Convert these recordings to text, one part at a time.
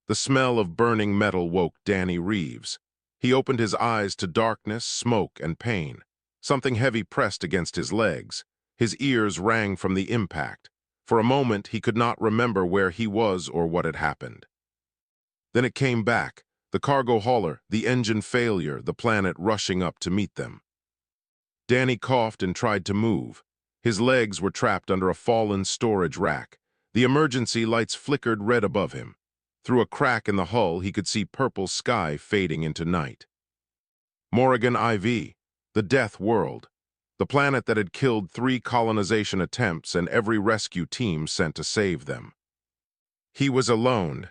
The smell of burning metal woke Danny Reeves. He opened his eyes to darkness, smoke, and pain. Something heavy pressed against his legs. His ears rang from the impact. For a moment, he could not remember where he was or what had happened. Then it came back. The cargo hauler, the engine failure, the planet rushing up to meet them. Danny coughed and tried to move. His legs were trapped under a fallen storage rack. The emergency lights flickered red above him. Through a crack in the hull, he could see purple sky fading into night. Morrigan IV, the Death World, the planet that had killed 3 colonization attempts and every rescue team sent to save them. He was alone.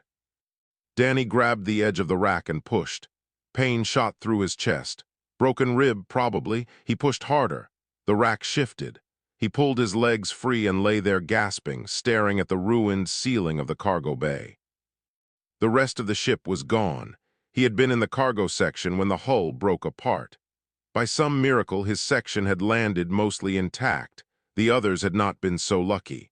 Danny grabbed the edge of the rack and pushed. Pain shot through his chest. Broken rib, probably. He pushed harder. The rack shifted. He pulled his legs free and lay there gasping, staring at the ruined ceiling of the cargo bay. The rest of the ship was gone. He had been in the cargo section when the hull broke apart. By some miracle, his section had landed mostly intact. The others had not been so lucky.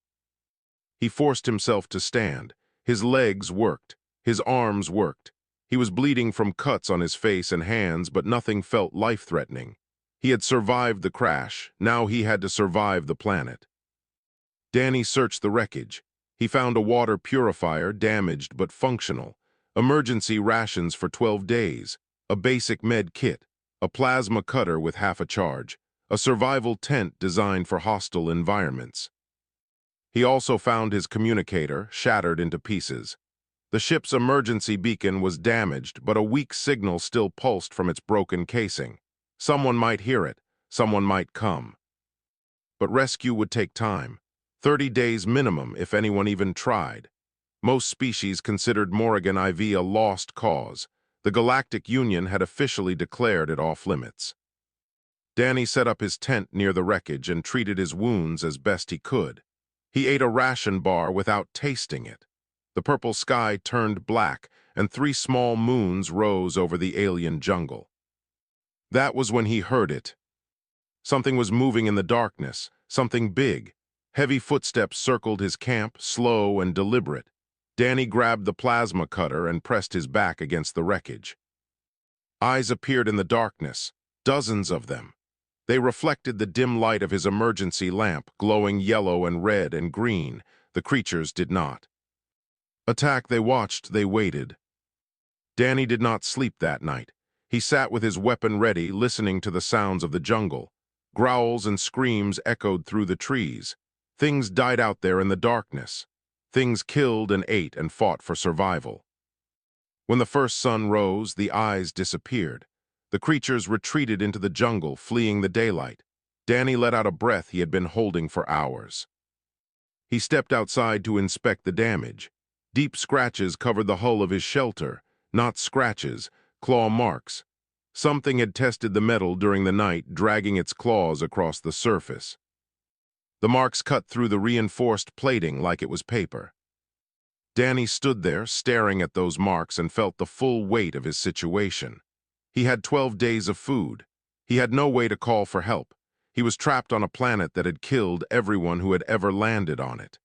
He forced himself to stand. His legs worked. His arms worked. He was bleeding from cuts on his face and hands, but nothing felt life-threatening. He had survived the crash. Now he had to survive the planet. Danny searched the wreckage. He found a water purifier, damaged but functional, emergency rations for 12 days, a basic med kit, a plasma cutter with half a charge, a survival tent designed for hostile environments. He also found his communicator, shattered into pieces. The ship's emergency beacon was damaged, but a weak signal still pulsed from its broken casing. Someone might hear it, someone might come. But rescue would take time. 30 days minimum if anyone even tried. Most species considered Morrigan IV a lost cause. The Galactic Union had officially declared it off-limits. Danny set up his tent near the wreckage and treated his wounds as best he could. He ate a ration bar without tasting it. The purple sky turned black, and 3 small moons rose over the alien jungle. That was when he heard it. Something was moving in the darkness, something big. Heavy footsteps circled his camp, slow and deliberate. Danny grabbed the plasma cutter and pressed his back against the wreckage. Eyes appeared in the darkness, dozens of them. They reflected the dim light of his emergency lamp, glowing yellow and red and green. The creatures did not. Attack, they watched, they waited. Danny did not sleep that night. He sat with his weapon ready, listening to the sounds of the jungle. Growls and screams echoed through the trees. Things died out there in the darkness. Things killed and ate and fought for survival. When the first sun rose, the eyes disappeared. The creatures retreated into the jungle, fleeing the daylight. Danny let out a breath he had been holding for hours. He stepped outside to inspect the damage. Deep scratches covered the hull of his shelter, not scratches, claw marks. Something had tested the metal during the night, dragging its claws across the surface. The marks cut through the reinforced plating like it was paper. Danny stood there, staring at those marks, and felt the full weight of his situation. He had 12 days of food. He had no way to call for help. He was trapped on a planet that had killed everyone who had ever landed on it.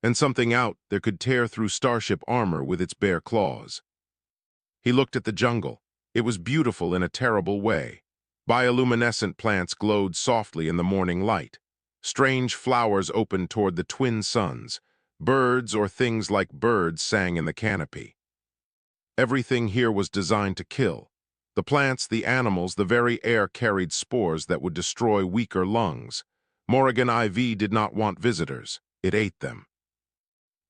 And something out there could tear through starship armor with its bare claws. He looked at the jungle. It was beautiful in a terrible way. Bioluminescent plants glowed softly in the morning light. Strange flowers opened toward the twin suns. Birds or things like birds sang in the canopy. Everything here was designed to kill. The plants, the animals, the very air carried spores that would destroy weaker lungs. Morrigan IV did not want visitors. It ate them.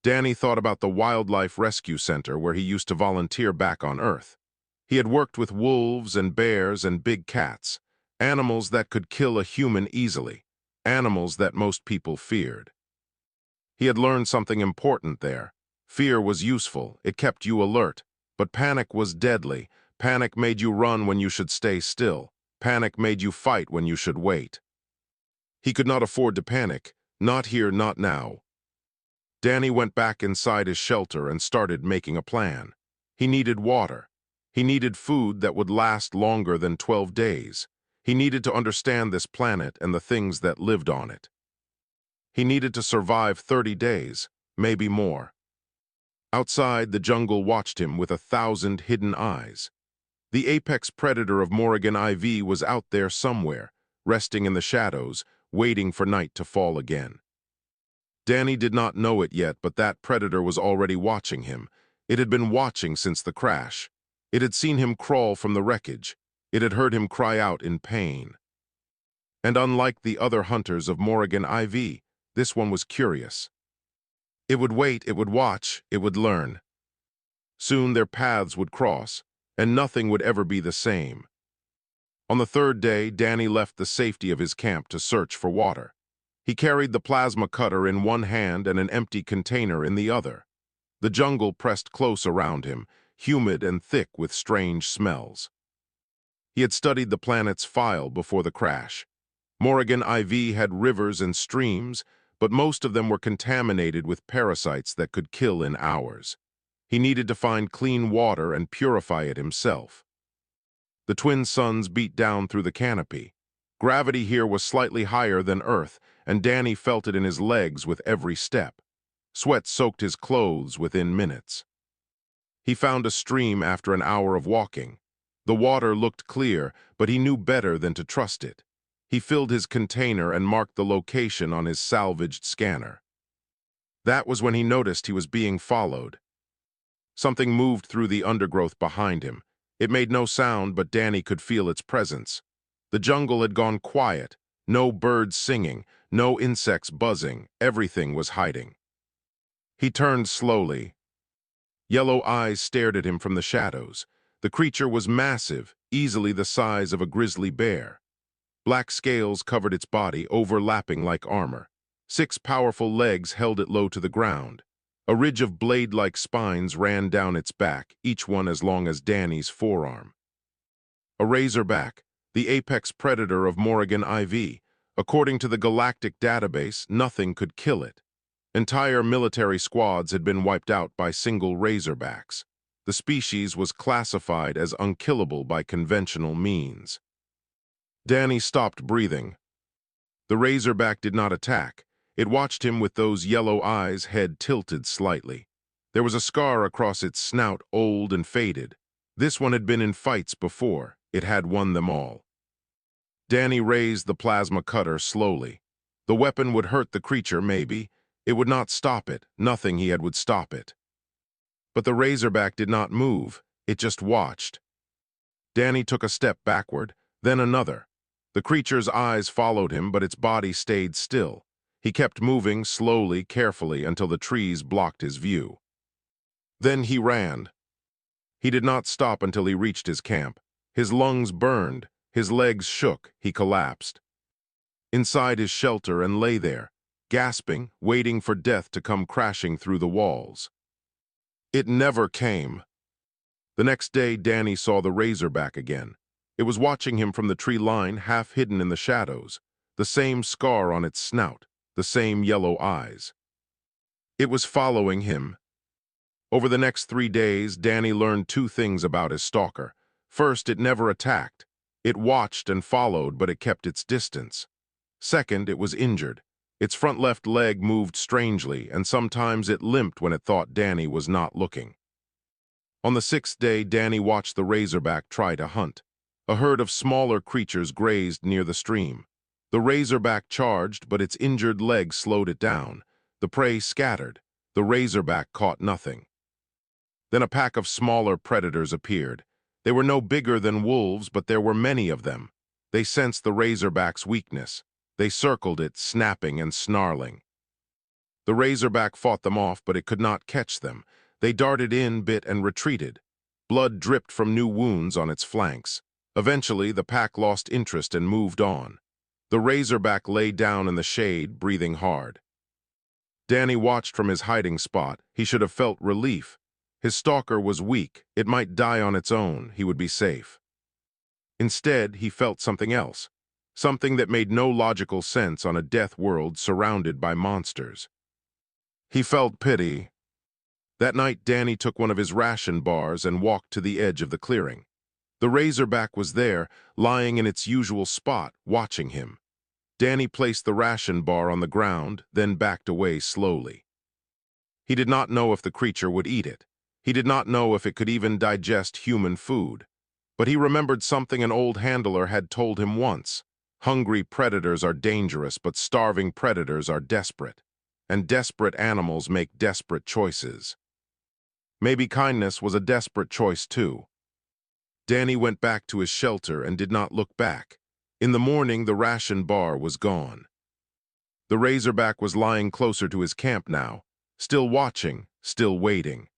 Danny thought about the Wildlife Rescue Center where he used to volunteer back on Earth. He had worked with wolves and bears and big cats, animals that could kill a human easily, animals that most people feared. He had learned something important there. Fear was useful, it kept you alert, but panic was deadly. Panic made you run when you should stay still. Panic made you fight when you should wait. He could not afford to panic, not here, not now. Danny went back inside his shelter and started making a plan. He needed water. He needed food that would last longer than 12 days. He needed to understand this planet and the things that lived on it. He needed to survive 30 days, maybe more. Outside, the jungle watched him with 1,000 hidden eyes. The apex predator of Morrigan IV was out there somewhere, resting in the shadows, waiting for night to fall again. Danny did not know it yet, but that predator was already watching him. It had been watching since the crash. It had seen him crawl from the wreckage. It had heard him cry out in pain. And unlike the other hunters of Morrigan IV, this one was curious. It would wait, it would watch, it would learn. Soon their paths would cross, and nothing would ever be the same. On the third day, Danny left the safety of his camp to search for water. He carried the plasma cutter in one hand and an empty container in the other. The jungle pressed close around him, humid and thick with strange smells. He had studied the planet's file before the crash. Morrigan IV had rivers and streams, but most of them were contaminated with parasites that could kill in hours. He needed to find clean water and purify it himself. The twin suns beat down through the canopy. Gravity here was slightly higher than Earth, and Danny felt it in his legs with every step. Sweat soaked his clothes within minutes. He found a stream after an hour of walking. The water looked clear, but he knew better than to trust it. He filled his container and marked the location on his salvaged scanner. That was when he noticed he was being followed. Something moved through the undergrowth behind him. It made no sound, but Danny could feel its presence. The jungle had gone quiet. No birds singing, no insects buzzing. Everything was hiding. He turned slowly. Yellow eyes stared at him from the shadows. The creature was massive, easily the size of a grizzly bear. Black scales covered its body, overlapping like armor. 6 powerful legs held it low to the ground. A ridge of blade-like spines ran down its back, each one as long as Danny's forearm. A razorback, the apex predator of Morrigan IV. According to the Galactic database, nothing could kill it. Entire military squads had been wiped out by single razorbacks. The species was classified as unkillable by conventional means. Danny stopped breathing. The razorback did not attack. It watched him with those yellow eyes, head tilted slightly. There was a scar across its snout, old and faded. This one had been in fights before. It had won them all. Danny raised the plasma cutter slowly. The weapon would hurt the creature, maybe. It would not stop it. Nothing he had would stop it. But the razorback did not move. It just watched. Danny took a step backward, then another. The creature's eyes followed him, but its body stayed still. He kept moving slowly, carefully, until the trees blocked his view. Then he ran. He did not stop until he reached his camp. His lungs burned, his legs shook, he collapsed. Inside his shelter and lay there, gasping, waiting for death to come crashing through the walls. It never came. The next day, Danny saw the razorback again. It was watching him from the tree line, half hidden in the shadows, the same scar on its snout, the same yellow eyes. It was following him. Over the next 3 days, Danny learned 2 things about his stalker. First, it never attacked. It watched and followed, but it kept its distance. Second, it was injured. Its front left leg moved strangely, and sometimes it limped when it thought Danny was not looking. On the 6th day, Danny watched the razorback try to hunt. A herd of smaller creatures grazed near the stream. The razorback charged, but its injured leg slowed it down. The prey scattered. The razorback caught nothing. Then a pack of smaller predators appeared. They were no bigger than wolves, but there were many of them. They sensed the razorback's weakness. They circled it, snapping and snarling. The razorback fought them off, but it could not catch them. They darted in, bit, and retreated. Blood dripped from new wounds on its flanks. Eventually, the pack lost interest and moved on. The razorback lay down in the shade, breathing hard. Danny watched from his hiding spot. He should have felt relief. His stalker was weak. It might die on its own. He would be safe. Instead, he felt something else. Something that made no logical sense on a death world surrounded by monsters. He felt pity. That night, Danny took one of his ration bars and walked to the edge of the clearing. The razorback was there, lying in its usual spot, watching him. Danny placed the ration bar on the ground, then backed away slowly. He did not know if the creature would eat it. He did not know if it could even digest human food. But he remembered something an old handler had told him once. Hungry predators are dangerous, but starving predators are desperate. And desperate animals make desperate choices. Maybe kindness was a desperate choice too. Danny went back to his shelter and did not look back. In the morning, the ration bar was gone. The razorback was lying closer to his camp now, still watching, still waiting.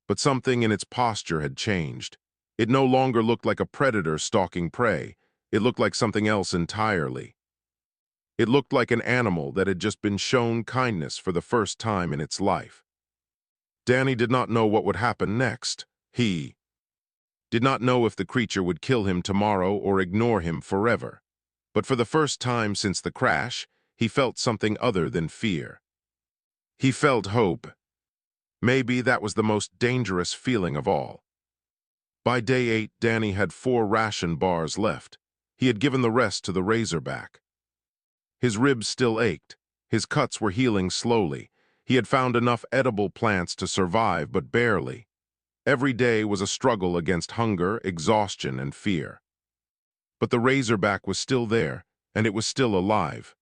But something in its posture had changed. It no longer looked like a predator stalking prey. It looked like something else entirely. It looked like an animal that had just been shown kindness for the first time in its life. Danny did not know what would happen next. He did not know if the creature would kill him tomorrow or ignore him forever. But for the first time since the crash, he felt something other than fear. He felt hope. Maybe that was the most dangerous feeling of all. By day 8, Danny had 4 ration bars left. He had given the rest to the razorback. His ribs still ached. His cuts were healing slowly. He had found enough edible plants to survive, but barely. Every day was a struggle against hunger, exhaustion, and fear. But the razorback was still there, and it was still alive.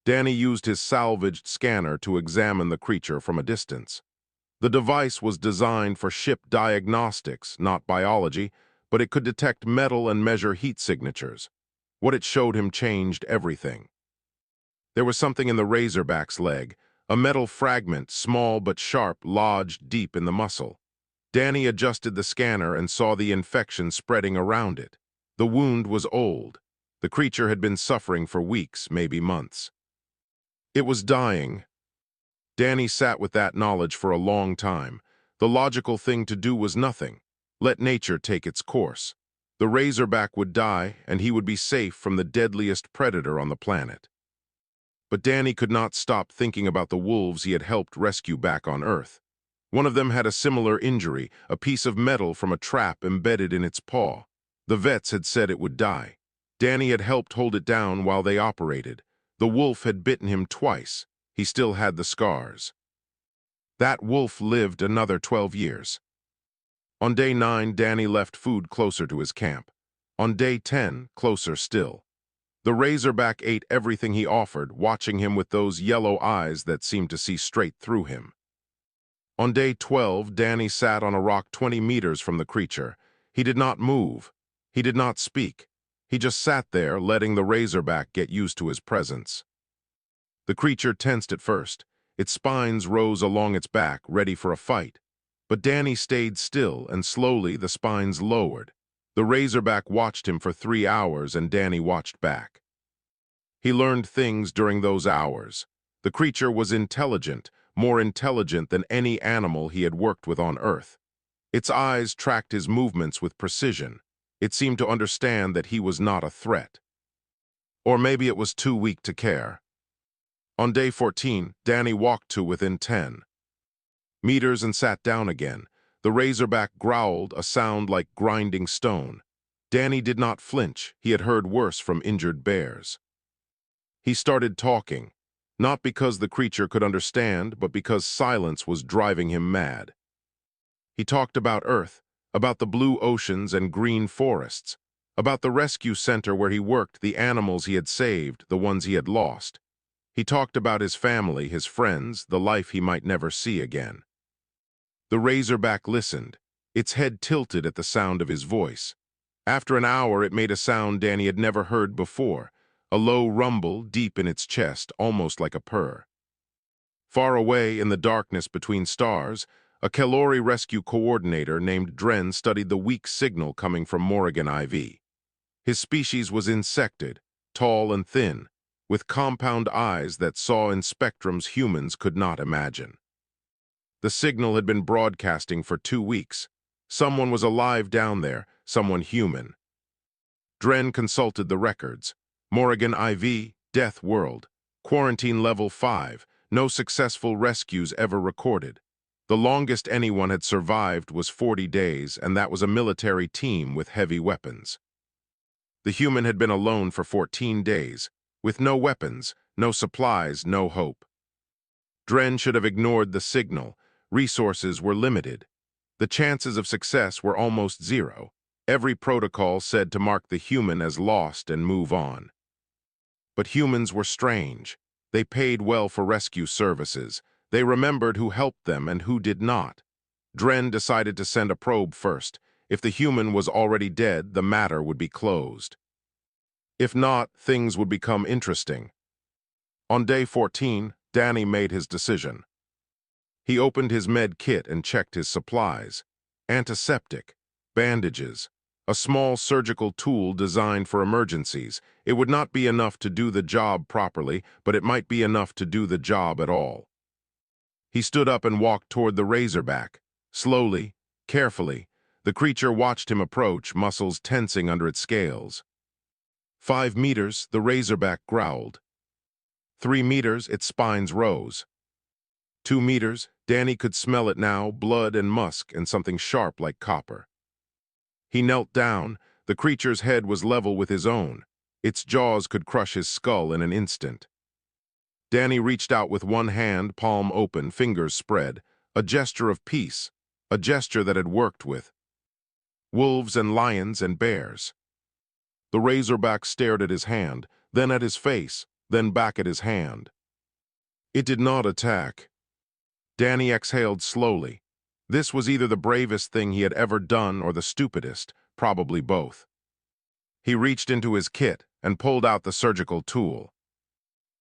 Danny used his salvaged scanner to examine the creature from a distance. The device was designed for ship diagnostics, not biology, but it could detect metal and measure heat signatures. What it showed him changed everything. There was something in the razorback's leg, a metal fragment, small but sharp, lodged deep in the muscle. Danny adjusted the scanner and saw the infection spreading around it. The wound was old. The creature had been suffering for weeks, maybe months. It was dying. Danny sat with that knowledge for a long time. The logical thing to do was nothing. Let nature take its course. The razorback would die, and he would be safe from the deadliest predator on the planet. But Danny could not stop thinking about the wolves he had helped rescue back on Earth. One of them had a similar injury, a piece of metal from a trap embedded in its paw. The vets had said it would die. Danny had helped hold it down while they operated. The wolf had bitten him twice. He still had the scars. That wolf lived another 12 years. On day 9, Danny left food closer to his camp. On day 10, closer still. The razorback ate everything he offered, watching him with those yellow eyes that seemed to see straight through him. On day 12, Danny sat on a rock 20 meters from the creature. He did not move. He did not speak. He just sat there, letting the razorback get used to his presence. The creature tensed at first. Its spines rose along its back, ready for a fight. But Danny stayed still, and slowly the spines lowered. The razorback watched him for 3 hours, and Danny watched back. He learned things during those hours. The creature was intelligent, more intelligent than any animal he had worked with on Earth. Its eyes tracked his movements with precision. It seemed to understand that he was not a threat. Or maybe it was too weak to care. On day 14, Danny walked to within 10 meters and sat down again. The razorback growled, a sound like grinding stone. Danny did not flinch. He had heard worse from injured bears. He started talking, not because the creature could understand, but because silence was driving him mad. He talked about Earth, about the blue oceans and green forests, about the rescue center where he worked, the animals he had saved, the ones he had lost. He talked about his family, his friends, the life he might never see again. The razorback listened, its head tilted at the sound of his voice. After an hour, it made a sound Danny had never heard before, a low rumble deep in its chest, almost like a purr. Far away in the darkness between stars, a Kelori rescue coordinator named Dren studied the weak signal coming from Morrigan IV. His species was insected, tall and thin, with compound eyes that saw in spectrums humans could not imagine. The signal had been broadcasting for 2 weeks. Someone was alive down there, someone human. Dren consulted the records. Morrigan IV, Deathworld. Quarantine level 5, no successful rescues ever recorded. The longest anyone had survived was 40 days, and that was a military team with heavy weapons. The human had been alone for 14 days, with no weapons, no supplies, no hope. Dren should have ignored the signal. Resources were limited. The chances of success were almost zero. Every protocol said to mark the human as lost and move on. But humans were strange. They paid well for rescue services. They remembered who helped them and who did not. Dren decided to send a probe first. If the human was already dead, the matter would be closed. If not, things would become interesting. On day 14, Danny made his decision. He opened his med kit and checked his supplies. Antiseptic, bandages, a small surgical tool designed for emergencies. It would not be enough to do the job properly, but it might be enough to do the job at all. He stood up and walked toward the Razorback. Slowly, carefully, the creature watched him approach, muscles tensing under its scales. 5 meters, the Razorback growled. 3 meters, its spines rose. 2 meters, Danny could smell it now, blood and musk and something sharp like copper. He knelt down. The creature's head was level with his own. Its jaws could crush his skull in an instant. Danny reached out with one hand, palm open, fingers spread, a gesture of peace, a gesture that had worked with wolves and lions and bears. The Razorback stared at his hand, then at his face, then back at his hand. It did not attack. Danny exhaled slowly. This was either the bravest thing he had ever done or the stupidest, probably both. He reached into his kit and pulled out the surgical tool.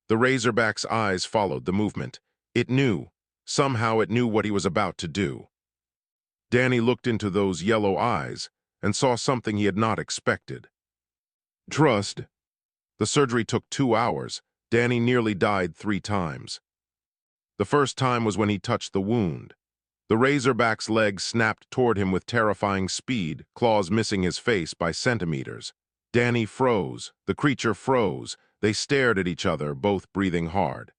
The Razorback's eyes followed the movement. It knew. Somehow it knew what he was about to do. Danny looked into those yellow eyes and saw something he had not expected. Trust. The surgery took 2 hours. Danny nearly died 3 times. The first time was when he touched the wound. The Razorback's leg snapped toward him with terrifying speed, claws missing his face by centimeters. Danny froze. The creature froze. They stared at each other, both breathing hard.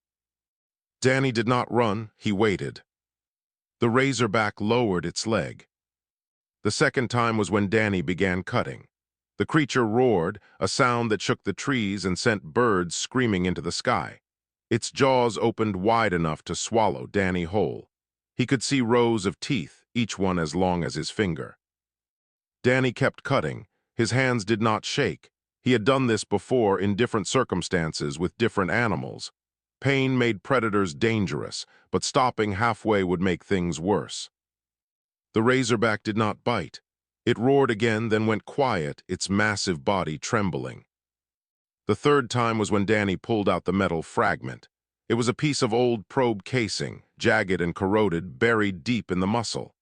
Danny did not run. He waited. The Razorback lowered its leg. The second time was when Danny began cutting. The creature roared, a sound that shook the trees and sent birds screaming into the sky. Its jaws opened wide enough to swallow Danny whole. He could see rows of teeth, each one as long as his finger. Danny kept cutting. His hands did not shake. He had done this before in different circumstances with different animals. Pain made predators dangerous, but stopping halfway would make things worse. The Razorback did not bite. It roared again, then went quiet, its massive body trembling. The third time was when Danny pulled out the metal fragment. It was a piece of old probe casing, jagged and corroded, buried deep in the muscle.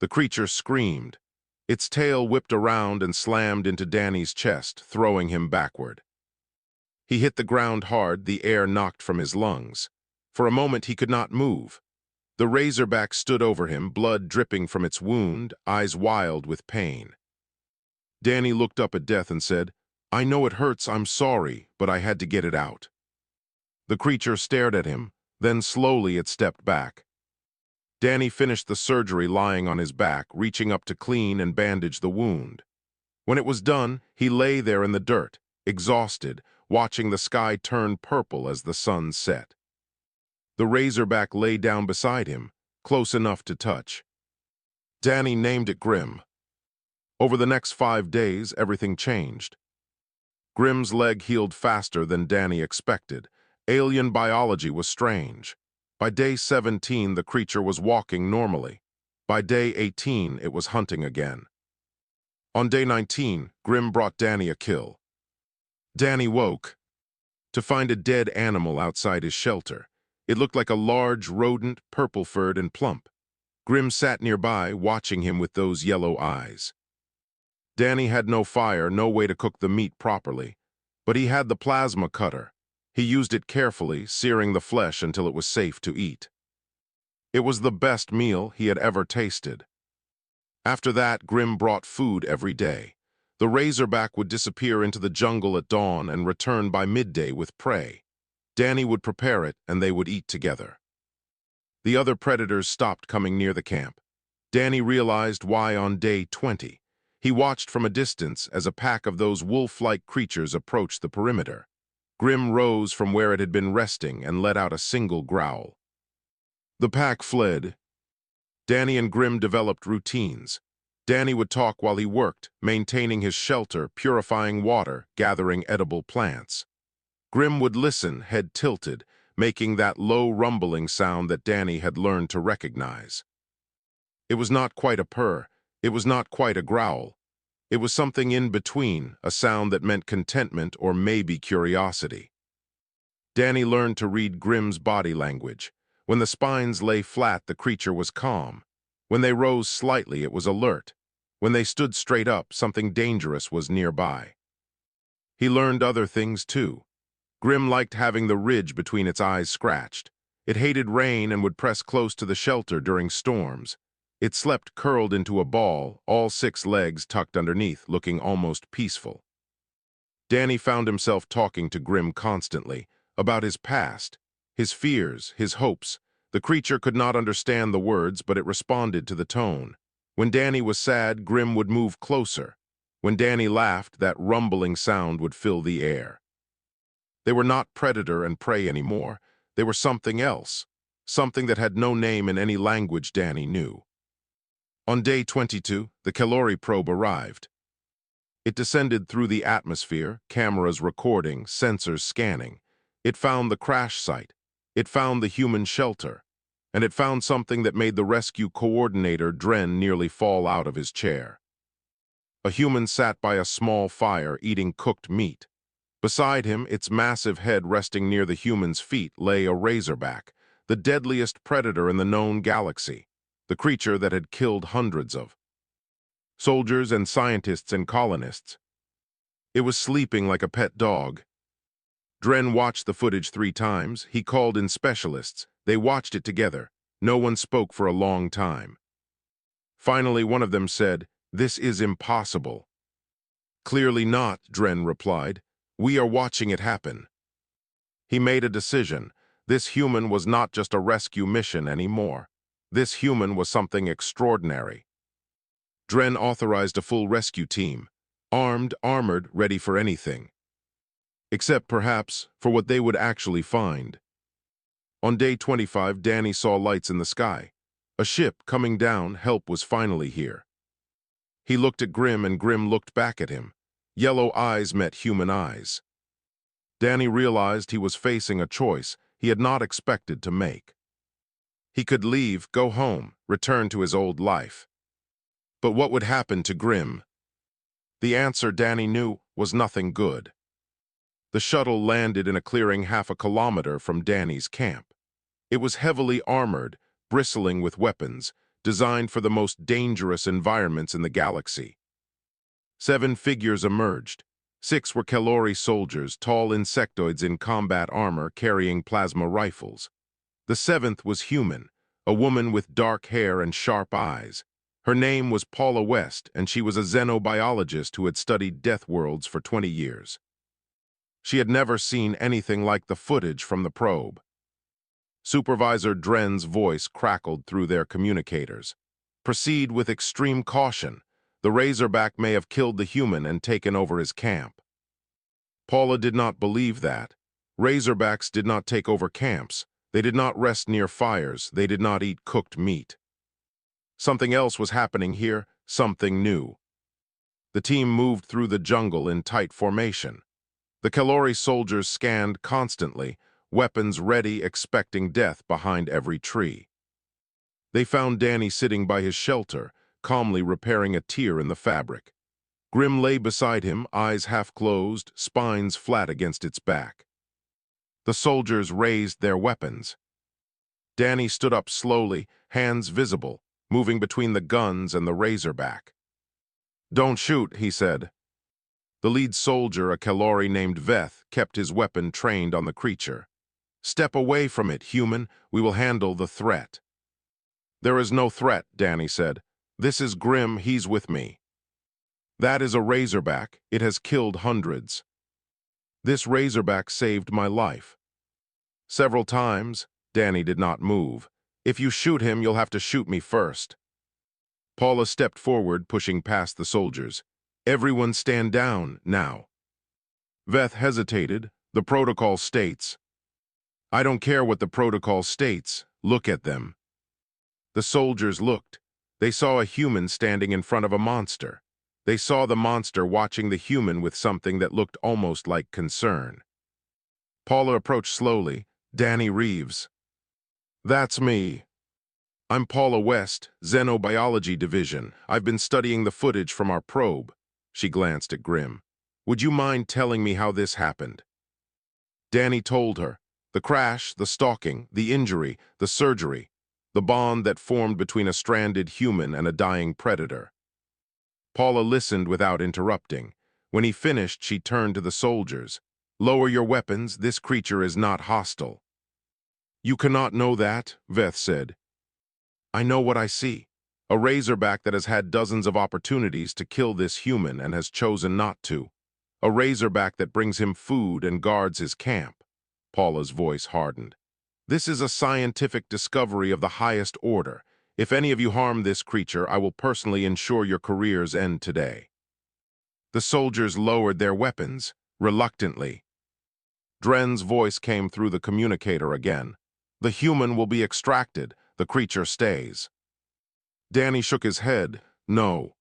The creature screamed. Its tail whipped around and slammed into Danny's chest, throwing him backward. He hit the ground hard, the air knocked from his lungs. For a moment he could not move. The Razorback stood over him, blood dripping from its wound, eyes wild with pain. Danny looked up at death and said, "I know it hurts, I'm sorry, but I had to get it out." The creature stared at him, then slowly it stepped back. Danny finished the surgery lying on his back, reaching up to clean and bandage the wound. When it was done, he lay there in the dirt, exhausted, watching the sky turn purple as the sun set. The Razorback lay down beside him, close enough to touch. Danny named it Grim. Over the next 5 days, everything changed. Grim's leg healed faster than Danny expected. Alien biology was strange. By day 17, the creature was walking normally. By day 18, it was hunting again. On day 19, Grim brought Danny a kill. Danny woke to find a dead animal outside his shelter. It looked like a large rodent, purple-furred and plump. Grim sat nearby, watching him with those yellow eyes. Danny had no fire, no way to cook the meat properly, but he had the plasma cutter. He used it carefully, searing the flesh until it was safe to eat. It was the best meal he had ever tasted. After that, Grim brought food every day. The Razorback would disappear into the jungle at dawn and return by midday with prey. Danny would prepare it, and they would eat together. The other predators stopped coming near the camp. Danny realized why on day 20. He watched from a distance as a pack of those wolf-like creatures approached the perimeter. Grim rose from where it had been resting and let out a single growl. The pack fled. Danny and Grim developed routines. Danny would talk while he worked, maintaining his shelter, purifying water, gathering edible plants. Grim would listen, head tilted, making that low rumbling sound that Danny had learned to recognize. It was not quite a purr. It was not quite a growl. It was something in between, a sound that meant contentment or maybe curiosity. Danny learned to read Grim's body language. When the spines lay flat, the creature was calm. When they rose slightly, it was alert. When they stood straight up, something dangerous was nearby. He learned other things too. Grim liked having the ridge between its eyes scratched. It hated rain and would press close to the shelter during storms. It slept curled into a ball, all 6 legs tucked underneath, looking almost peaceful. Danny found himself talking to Grim constantly, about his past, his fears, his hopes. The creature could not understand the words, but it responded to the tone. When Danny was sad, Grim would move closer. When Danny laughed, that rumbling sound would fill the air. They were not predator and prey anymore. They were something else, something that had no name in any language Danny knew. On day 22, the Calori probe arrived. It descended through the atmosphere, cameras recording, sensors scanning. It found the crash site. It found the human shelter. And it found something that made the rescue coordinator Dren nearly fall out of his chair. A human sat by a small fire eating cooked meat. Beside him, its massive head resting near the human's feet, lay a razorback, the deadliest predator in the known galaxy, the creature that had killed hundreds of soldiers and scientists and colonists. It was sleeping like a pet dog. Dren watched the footage 3 times. He called in specialists. They watched it together. No one spoke for a long time. Finally, one of them said, "This is impossible." "Clearly not," Dren replied. "We are watching it happen." He made a decision. This human was not just a rescue mission anymore. This human was something extraordinary. Dren authorized a full rescue team, armed, armored, ready for anything. Except, perhaps, for what they would actually find. On day 25, Danny saw lights in the sky. A ship coming down, help was finally here. He looked at Grim and Grim looked back at him. Yellow eyes met human eyes. Danny realized he was facing a choice he had not expected to make. He could leave, go home, return to his old life. But what would happen to Grim? The answer, Danny knew, was nothing good. The shuttle landed in a clearing half a kilometer from Danny's camp. It was heavily armored, bristling with weapons, designed for the most dangerous environments in the galaxy. 7 figures emerged. 6 were Calori soldiers, tall insectoids in combat armor carrying plasma rifles. The 7th was human, a woman with dark hair and sharp eyes. Her name was Paula West, and she was a xenobiologist who had studied deathworlds for 20 years. She had never seen anything like the footage from the probe. Supervisor Dren's voice crackled through their communicators. "Proceed with extreme caution. The Razorback may have killed the human and taken over his camp." Paula did not believe that. Razorbacks did not take over camps. They did not rest near fires. They did not eat cooked meat. Something else was happening here, something new. The team moved through the jungle in tight formation. The Calori soldiers scanned constantly, weapons ready, expecting death behind every tree. They found Danny sitting by his shelter, calmly repairing a tear in the fabric. Grim lay beside him, eyes half closed, spines flat against its back. The soldiers raised their weapons. Danny stood up slowly, hands visible, moving between the guns and the Razorback. "Don't shoot," he said. The lead soldier, a Calori named Veth, kept his weapon trained on the creature. "Step away from it, human. We will handle the threat." "There is no threat," Danny said. "This is Grim. He's with me. That is a Razorback. It has killed hundreds. This Razorback saved my life. Several times." Danny did not move. "If you shoot him, you'll have to shoot me first." Paula stepped forward, pushing past the soldiers. "Everyone stand down, now." Veth hesitated. "The protocol states." "I don't care what the protocol states. Look at them. The soldiers looked. They saw a human standing in front of a monster. They saw the monster watching the human with something that looked almost like concern. Paula approached slowly. Danny Reeves. That's me. I'm Paula West, Xenobiology Division. I've been studying the footage from our probe. She glanced at Grimm. Would you mind telling me how this happened? Danny told her. The crash, the stalking, the injury, the surgery, the bond that formed between a stranded human and a dying predator. Paula listened without interrupting. When he finished, she turned to the soldiers. Lower your weapons, this creature is not hostile. You cannot know that, Veth said. I know what I see. A razorback that has had dozens of opportunities to kill this human and has chosen not to. A razorback that brings him food and guards his camp. Paula's voice hardened. This is a scientific discovery of the highest order. If any of you harm this creature, I will personally ensure your careers end today. The soldiers lowered their weapons, reluctantly. Dren's voice came through the communicator again. The human will be extracted. The creature stays. Danny shook his head. No.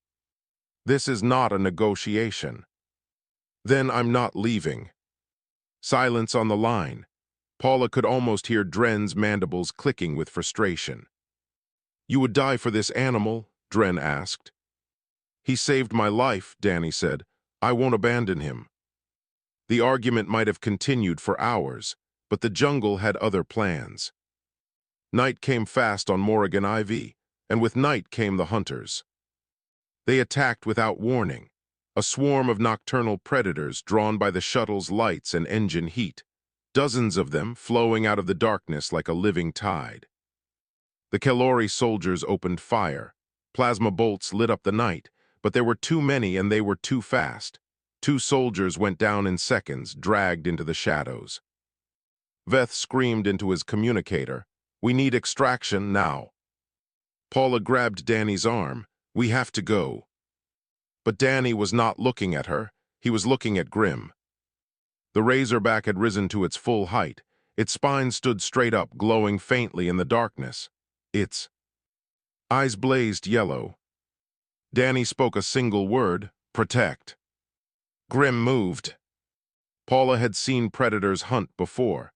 This is not a negotiation. Then I'm not leaving. Silence on the line. Paula could almost hear Dren's mandibles clicking with frustration. You would die for this animal? Dren asked. He saved my life, Danny said. I won't abandon him. The argument might have continued for hours, but the jungle had other plans. Night came fast on Morrigan Ivy, and with night came the hunters. They attacked without warning, a swarm of nocturnal predators drawn by the shuttle's lights and engine heat, dozens of them flowing out of the darkness like a living tide. The Kelori soldiers opened fire. Plasma bolts lit up the night, but there were too many and they were too fast. 2 soldiers went down in seconds, dragged into the shadows. Veth screamed into his communicator, We need extraction now. Paula grabbed Danny's arm. We have to go. But Danny was not looking at her. He was looking at Grimm. The razorback had risen to its full height. Its spine stood straight up, glowing faintly in the darkness. Its eyes blazed yellow. Danny spoke a single word, protect. Grimm moved. Paula had seen predators hunt before.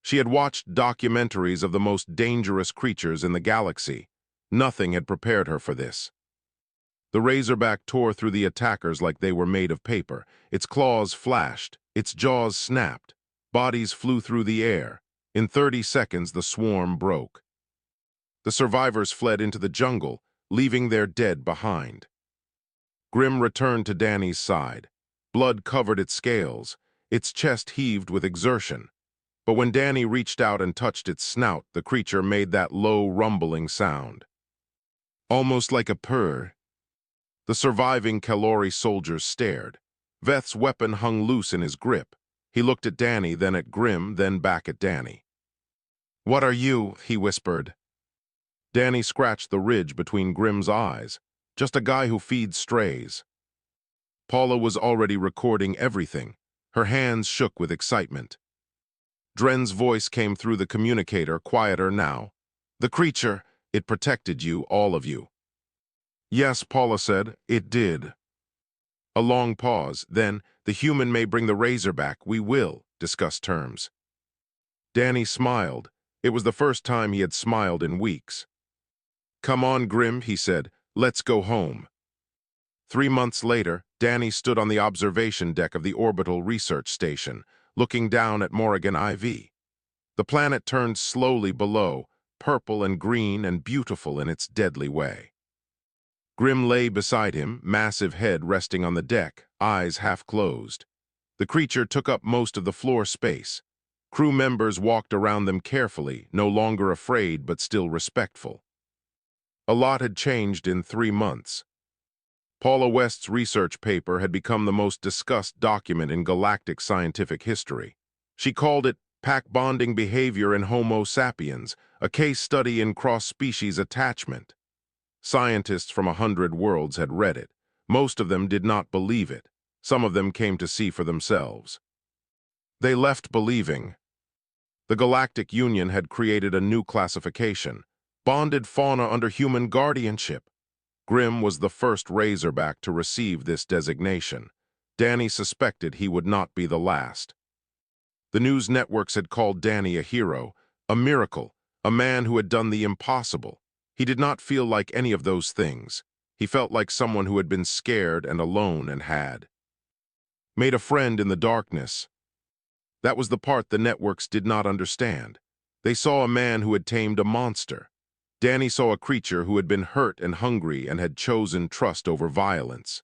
She had watched documentaries of the most dangerous creatures in the galaxy. Nothing had prepared her for this. The razorback tore through the attackers like they were made of paper. Its claws flashed. Its jaws snapped. Bodies flew through the air. In 30 seconds, the swarm broke. The survivors fled into the jungle, leaving their dead behind. Grimm returned to Danny's side. Blood covered its scales. Its chest heaved with exertion. But when Danny reached out and touched its snout, the creature made that low, rumbling sound. Almost like a purr. The surviving Kelori soldiers stared. Veth's weapon hung loose in his grip. He looked at Danny, then at Grimm, then back at Danny. What are you? He whispered. Danny scratched the ridge between Grimm's eyes. Just a guy who feeds strays. Paula was already recording everything. Her hands shook with excitement. Dren's voice came through the communicator, quieter now. The creature, it protected you, all of you. Yes, Paula said, it did. A long pause, then, the human may bring the razorback, we will discuss terms. Danny smiled. It was the first time he had smiled in weeks. Come on, Grimm, he said, let's go home. 3 months later, Danny stood on the observation deck of the orbital research station, looking down at Morrigan IV. The planet turned slowly below, purple and green and beautiful in its deadly way. Grimm lay beside him, massive head resting on the deck, eyes half closed. The creature took up most of the floor space. Crew members walked around them carefully, no longer afraid but still respectful. A lot had changed in 3 months. Paula West's research paper had become the most discussed document in galactic scientific history. She called it Pack Bonding Behavior in Homo sapiens, a case study in cross-species attachment. Scientists from 100 worlds had read it. Most of them did not believe it. Some of them came to see for themselves. They left believing. The Galactic Union had created a new classification, bonded fauna under human guardianship. Grim was the first Razorback to receive this designation. Danny suspected he would not be the last. The news networks had called Danny a hero, a miracle, a man who had done the impossible. He did not feel like any of those things. He felt like someone who had been scared and alone and had made a friend in the darkness. That was the part the networks did not understand. They saw a man who had tamed a monster. Danny saw a creature who had been hurt and hungry and had chosen trust over violence.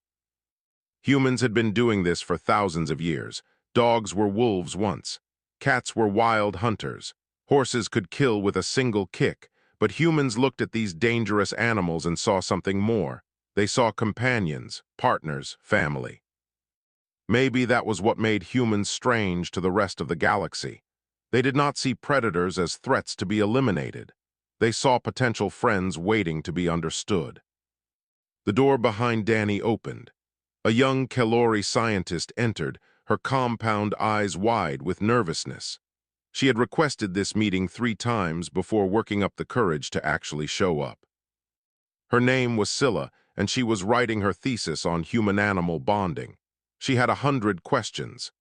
Humans had been doing this for thousands of years. Dogs were wolves once. Cats were wild hunters. Horses could kill with a single kick, but humans looked at these dangerous animals and saw something more. They saw companions, partners, family. Maybe that was what made humans strange to the rest of the galaxy. They did not see predators as threats to be eliminated. They saw potential friends waiting to be understood. The door behind Danny opened. A young Kelori scientist entered, her compound eyes wide with nervousness. She had requested this meeting 3 times before working up the courage to actually show up. Her name was Scylla, and she was writing her thesis on human-animal bonding. She had 100 questions.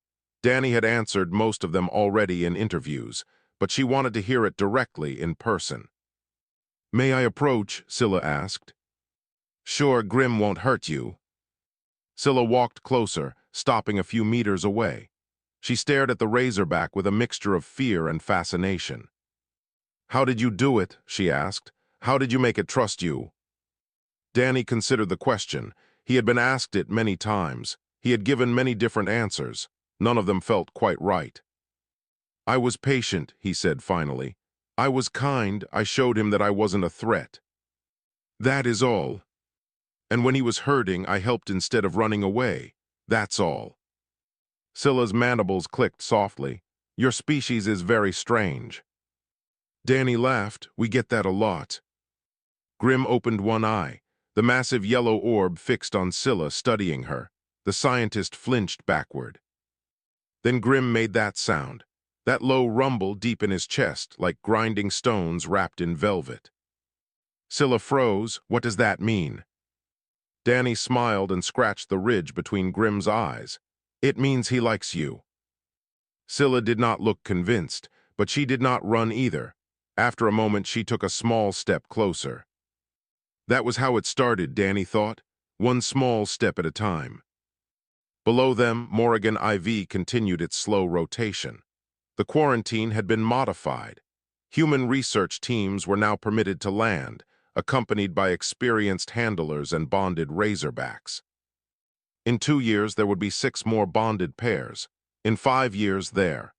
Danny had answered most of them already in interviews, but she wanted to hear it directly in person. "May I approach?" Scylla asked. "Sure, Grim won't hurt you." Scylla walked closer, stopping a few meters away. She stared at the Razorback with a mixture of fear and fascination. "How did you do it?" she asked. "How did you make it trust you?" Danny considered the question. He had been asked it many times. He had given many different answers. None of them felt quite right. "I was patient," he said finally. "I was kind. I showed him that I wasn't a threat. That is all. And when he was hurting, I helped instead of running away. That's all." Scylla's mandibles clicked softly. "Your species is very strange." Danny laughed. "We get that a lot." Grim opened one eye. The massive yellow orb fixed on Scylla, studying her. The scientist flinched backward. Then Grim made that sound, that low rumble deep in his chest, like grinding stones wrapped in velvet. Scylla froze. "What does that mean?" Danny smiled and scratched the ridge between Grim's eyes. "It means he likes you." Scylla did not look convinced, but she did not run either. After a moment, she took a small step closer. That was how it started, Danny thought, one small step at a time. Below them, Morrigan IV continued its slow rotation. The quarantine had been modified. Human research teams were now permitted to land, accompanied by experienced handlers and bonded Razorbacks. In 2 years, there would be 6 more bonded pairs. In 5 years, there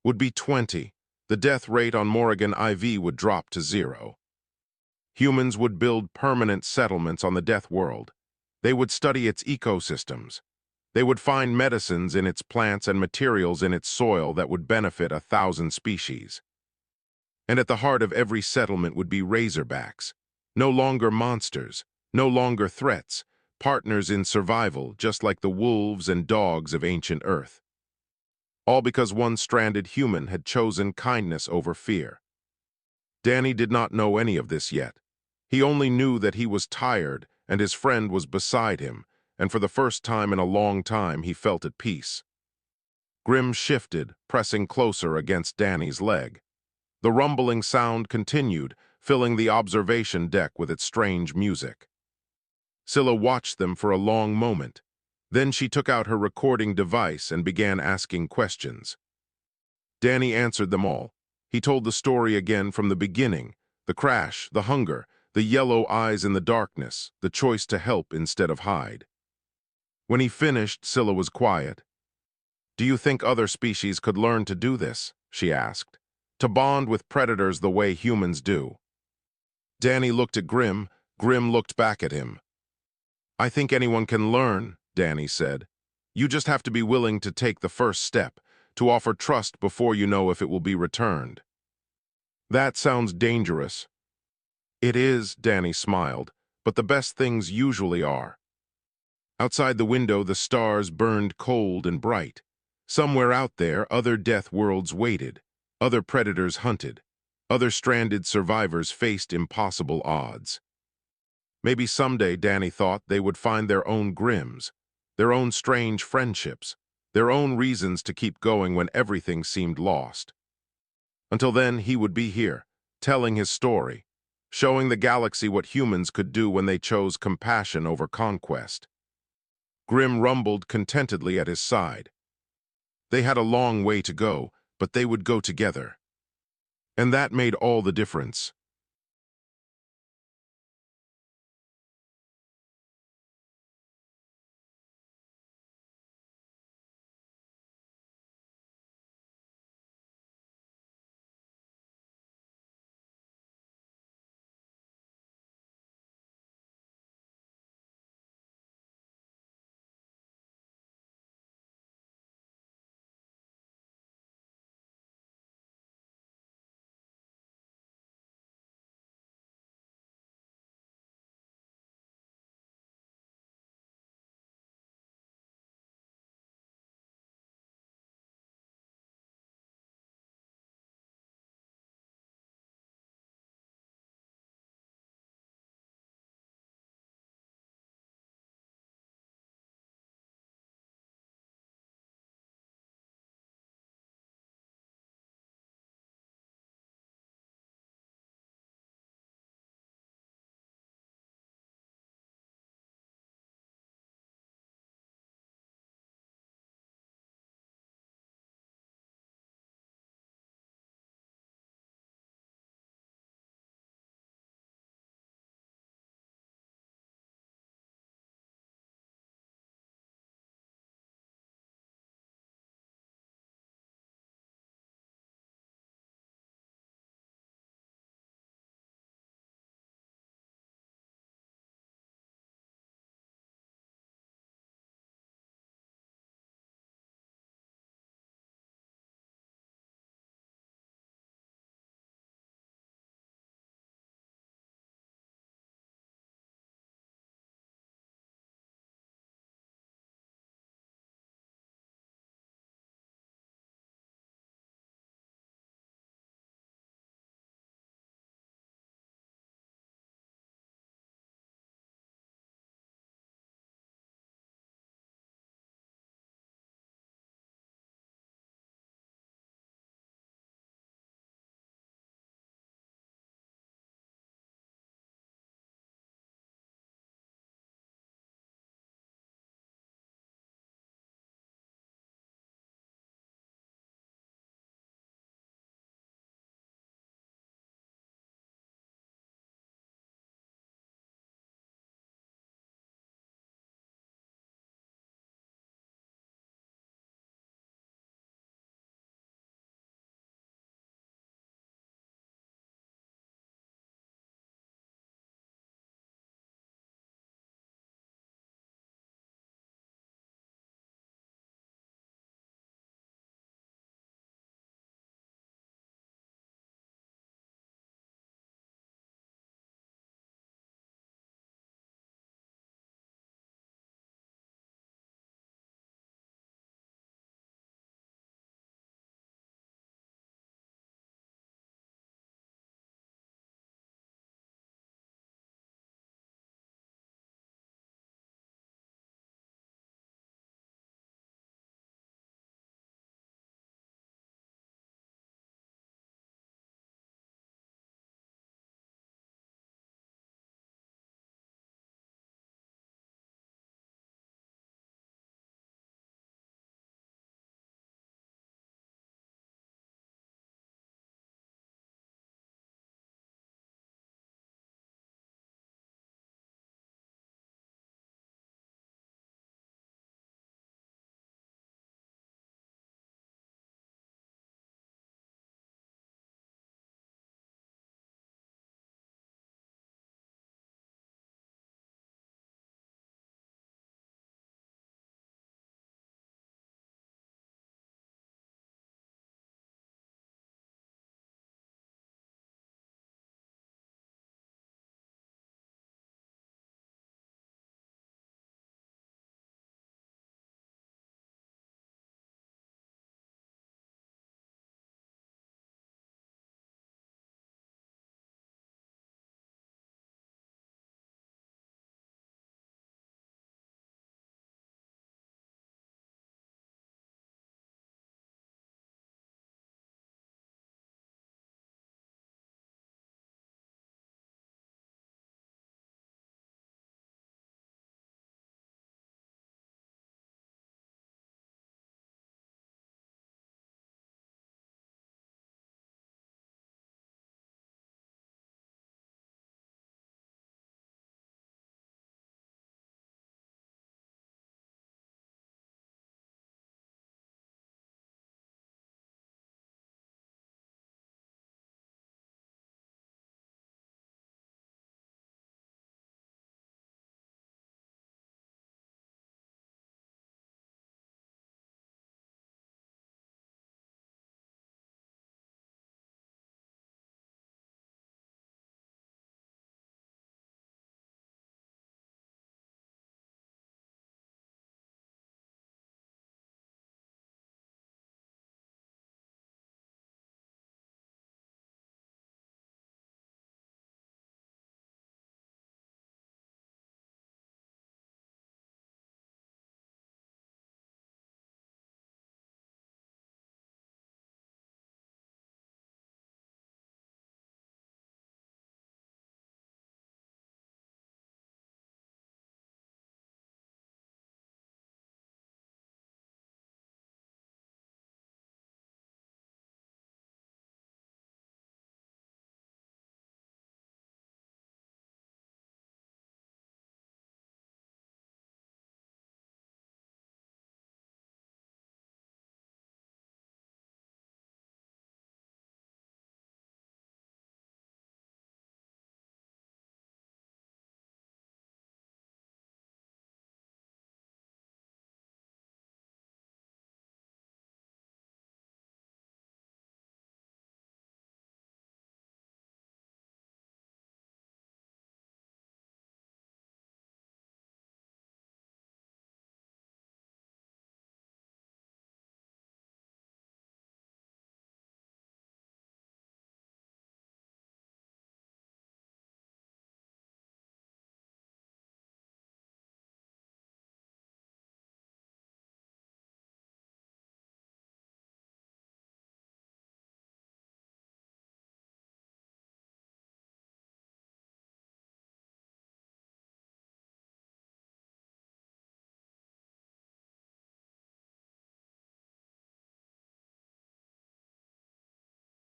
would be 20. The death rate on Morrigan IV would drop to 0. Humans would build permanent settlements on the Deathworld. They would study its ecosystems. They would find medicines in its plants and materials in its soil that would benefit 1,000 species. And at the heart of every settlement would be Razorbacks. No longer monsters, no longer threats, partners in survival, just like the wolves and dogs of ancient Earth. All because one stranded human had chosen kindness over fear. Danny did not know any of this yet. He only knew that he was tired and his friend was beside him, and for the first time in a long time he felt at peace. Grim shifted, pressing closer against Danny's leg. The rumbling sound continued, filling the observation deck with its strange music. Scylla watched them for a long moment. Then she took out her recording device and began asking questions. Danny answered them all. He told the story again from the beginning, the crash, the hunger, the yellow eyes in the darkness, the choice to help instead of hide. When he finished, Scylla was quiet. "Do you think other species could learn to do this?" she asked. "To bond with predators the way humans do?" Danny looked at Grim. Grim looked back at him. "I think anyone can learn," Danny said. "You just have to be willing to take the first step, to offer trust before you know if it will be returned." "That sounds dangerous." "It is," Danny smiled, "but the best things usually are." Outside the window, the stars burned cold and bright. Somewhere out there, other death worlds waited. Other predators hunted. Other stranded survivors faced impossible odds. Maybe someday, Danny thought, they would find their own Grims, their own strange friendships, their own reasons to keep going when everything seemed lost. Until then, he would be here, telling his story, showing the galaxy what humans could do when they chose compassion over conquest. Grim rumbled contentedly at his side. They had a long way to go, but they would go together. And that made all the difference.